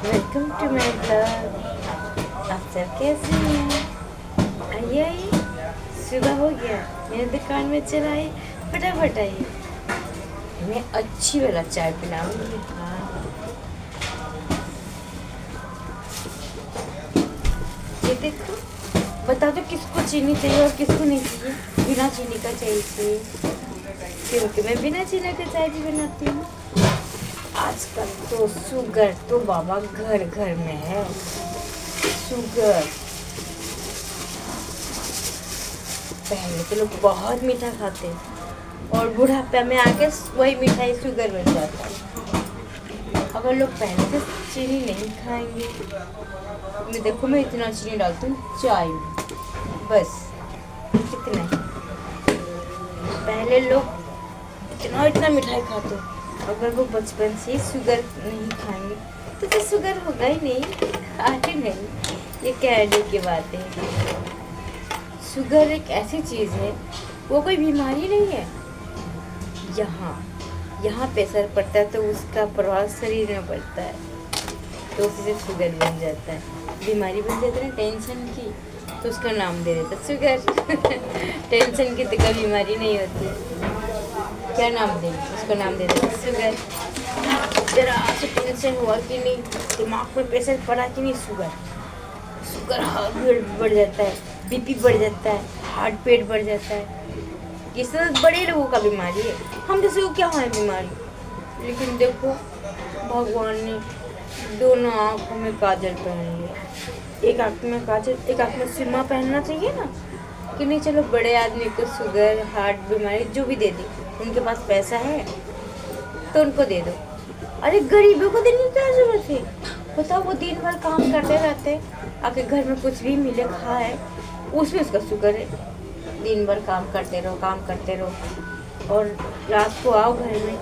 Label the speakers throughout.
Speaker 1: Welcome to my blog. आप सब कैसे हैं? आइए आइए, सुबह हो गया, मेरे दुकान में चला आइए, फटाफट आइए। मैं अच्छी वाला चाय पिलाऊंगी। हाँ, ये देखो, बता दो किसको चीनी चाहिए और किसको नहीं चाहिए। बिना चीनी का चाहिए, क्योंकि मैं बिना चीनी का चाय भी बनाती हूँ। आजकल तो शुगर तो बाबा घर घर में है। शुगर, पहले तो लोग बहुत मीठा खाते और बुढ़ापे में आके वही मिठाई शुगर बन जाता है। अगर लोग पहले से चीनी नहीं खाएंगे, मैं देखो मैं इतना चीनी डालती हूँ चाय में, बस कितना ही। पहले लोग इतना इतना मिठाई खाते, अगर वो बचपन से शुगर नहीं खाएंगे तो शुगर होगा ही नहीं, आगे नहीं। ये कहने की बात है। शुगर एक ऐसी चीज़ है, वो कोई बीमारी नहीं है। यहाँ पे असर पड़ता है तो उसका प्रभाव शरीर में पड़ता है, तो उसी से शुगर बन जाता है। बीमारी बन जाती है ना टेंशन की, तो उसका नाम दे देता शुगर। टेंशन की तो कोई बीमारी नहीं होती, क्या नाम दें, उसका नाम दे देते शुगर। जरा आपसे टेंशन हुआ कि नहीं, दिमाग में प्रेशर पड़ा कि नहीं, शुगर हार्ट बढ़ जाता है, बीपी बढ़ जाता है, हार्ट पेट बढ़ जाता है। ये सब बड़े लोगों का बीमारी है, हम जैसे को क्या है बीमारी। लेकिन देखो, भगवान ने दोनों आँखों में काजल पहन लिया। एक आँख में काजल, एक आँख में सुरमा पहनना चाहिए ना, कि नहीं चलो बड़े आदमी को शुगर हार्ट बीमारी जो भी दे दे, उनके पास पैसा है तो उनको दे दो। अरे गरीबों को देने की क्या जरूरत है? बताओ, वो दिन भर काम करते रहते, आके घर में कुछ भी मिले खाए, उसमें उसका शुगर है। दिन भर काम करते रहो और रात को आओ घर में,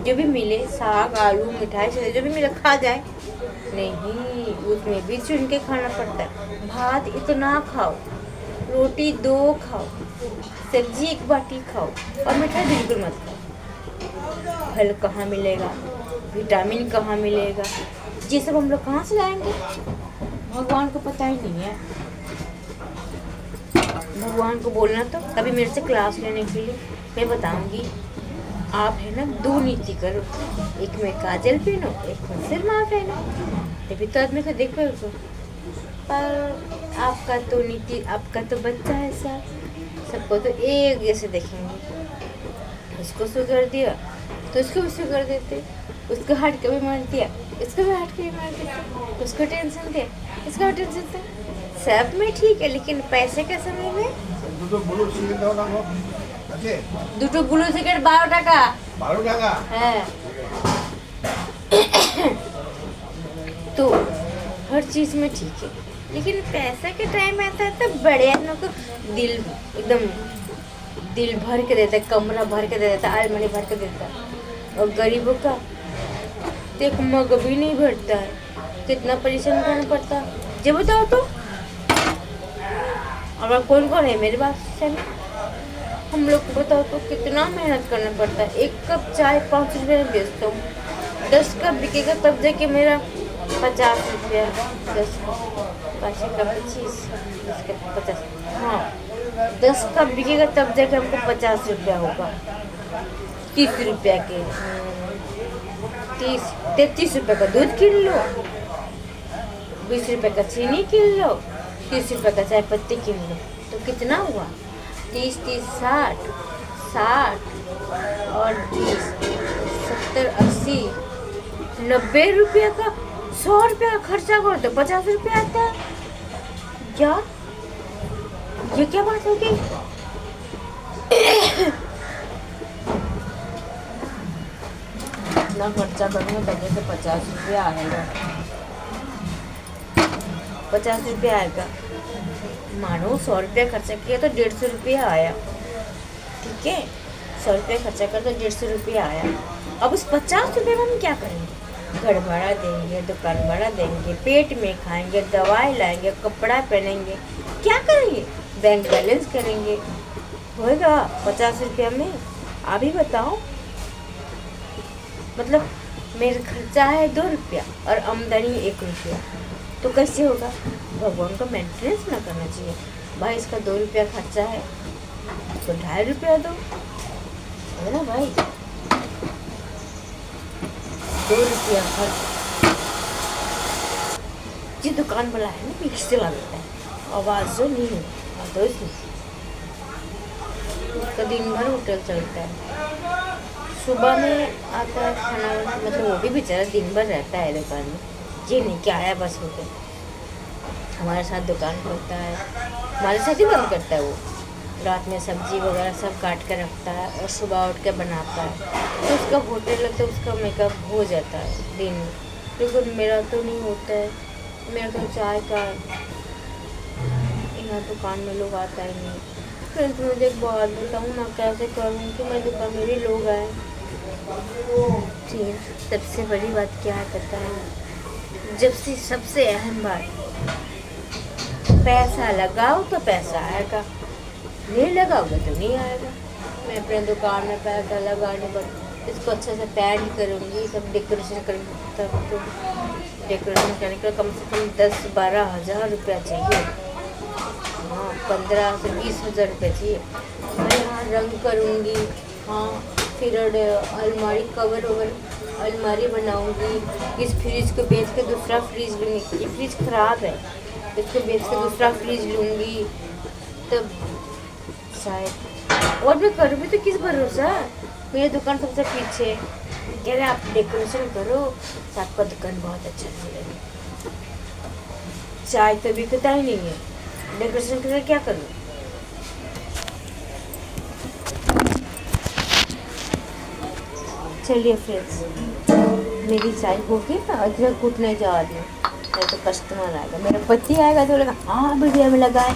Speaker 1: जो भी मिले साग आलू मिठाई चले जो भी मिले खा जाए। नहीं, उसमें भी चुन के खाना पड़ता है। भात इतना खाओ, रोटी 2 खाओ, सब्जी 1 बाटी खाओ और मिठाई बिल्कुल मत खाओ। फल कहाँ मिलेगा, विटामिन कहाँ मिलेगा, ये सब हम लोग कहाँ से लाएंगे? भगवान को पता ही नहीं है। भगवान को बोलना तो कभी मेरे से क्लास लेने के लिए, मैं बताऊंगी। आप है ना 2 नीति करो, एक में काजल पहनो, एक में सिरमा पहनो, तभी तो आदमी को देख पाओ। पर आपका तो नीति, आपका तो बच्चा है सर, सबको तो एक जैसे देखेंगे। उसको शुगर दिया तो उसको भी शुगर देते, उसको हार्ट का बीमारी दिया इसको भी हार्ट की बीमारी देते, उसको टेंशन दिया इसका भी टेंशन दिया। सब में ठीक है, लेकिन पैसे के समय में দুটো ব্লু সিগারেট 12 টাকা। 12 টাকা? হ্যাঁ। तो हर चीज़ में ठीक है, लेकिन पैसा के टाइम आता है तो बड़े आदमियों को दिल एकदम दिल भर के देता है, कमरा भर के दे देता है, अलमारी भर के देता है। और गरीबों का तो एक मग भी नहीं भरता है, कितना परेशान करना पड़ता है। जब बताओ तो, अगर कौन कौन है मेरे पास चलो, हम लोग को बताओ तो कितना मेहनत करना पड़ता है। 1 कप चाय 5 रुपये में बेचता हूँ, 10 कप बिकेगा तब जाके मेरा 50 रुपया। 10 5 का 25, 10 का 50, हाँ 10 कप बिकेगा तब जाके हमको 50 रुपया होगा। 30 रुपया के 33 रुपये का दूध किन लो, 20 रुपये का चीनी किन लो, 30 रुपये का चाय पत्ती किन लो, तो कितना हुआ? 30 30 60 60 और 20 70 80 90 रुपये का, 100 रुपये का खर्चा करो तो 50 रुपये आता है। क्या ये क्या बात होगी? इतना खर्चा करूँगा तब से 50 रुपया आएगा, 50 रुपया आएगा। मानो 100 रुपया खर्चा किया तो 150 रुपया आया, ठीक है? 100 रुपया खर्चा कर तो 150 रुपया आया। अब उस 50 रुपये में हम क्या करेंगे? घर भाड़ा देंगे, दुकान भाड़ा देंगे, पेट में खाएंगे, दवाई लाएंगे, कपड़ा पहनेंगे, क्या करेंगे? बैंक बैलेंस करेंगे, होएगा 50 रुपया में? आप ही बताओ। मतलब मेरा खर्चा है 2 रुपया और आमदनी 1 रुपया, तो कैसे होगा? भगवान का मेंटेनेंस ना करना चाहिए। भाई इसका 2 रुपया खर्चा है तो 2.5 रुपया दो, है ना भाई? 2 रुपया खर्च। ये दुकान वाला है ना, पीछे चला देता है, आवाज़ जो नहीं है तो इसमें उसका दिन भर होटल चलता है। सुबह में आता है खाना, मतलब वो भी बेचारा दिन भर रहता है दुकान में, ये नहीं कि आया बस होटल। हमारे साथ दुकान खोलता है, हमारे साथ ही बंद करता है वो। रात में सब्जी वगैरह सब काट कर रखता है और सुबह उठ के बनाता है, तो उसका होटल लगता है, उसका मेकअप हो जाता है दिन में। लेकिन मेरा तो नहीं होता है, मेरा तो चाय का यहाँ दुकान में लोग आता ही नहीं। फिर तो मुझे एक बात बताऊँ ना, कैसे करूँ कि मैं दुकान में भी लोग आए। ठीक, सबसे बड़ी बात क्या है पता है? जब से सबसे अहम बात, पैसा लगाओ तो पैसा आएगा, नहीं लगाओगे तो नहीं आएगा। मैं अपने दुकान में पैसा लगाने पर इसको अच्छे से पेंट करूँगी, सब डेकोरेशन करूँगी, तब तो डेकोरेशन करने के लिए कम से कम 10-12 हज़ार रुपया चाहिए। हाँ, 15 से 20 हज़ार रुपये चाहिए। मैं यहाँ रंग करूँगी, हाँ, फिर अलमारी कवर ओवर अलमारी बनाऊँगी। इस फ्रिज को बेच के दूसरा फ्रिज लूँगी, ये फ्रिज ख़राब है, इसको बेच के दूसरा फ्रिज लूँगी, तब शायद। और मैं करूँगी तो किस भरोसा? मेरी दुकान सबसे पीछे, कह रहे आप डेकोरेशन करो तो आपका दुकान बहुत अच्छा चलेगा। चाय तो बिकता ही नहीं है, डेकोरेशन करके क्या करूँ? चलिए फ्रेंड्स, मेरी चाय होगी ना, अदरक कूटने जा रही हूँ, नहीं तो कस्टमर आएगा, मेरा पति आएगा तो लगा हाँ वीडियो में लगाए,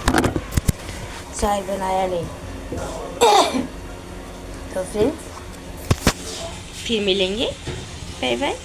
Speaker 1: चाय बनाया नहीं। तो फ्रेंड्स फिर मिलेंगे, बाय बाय।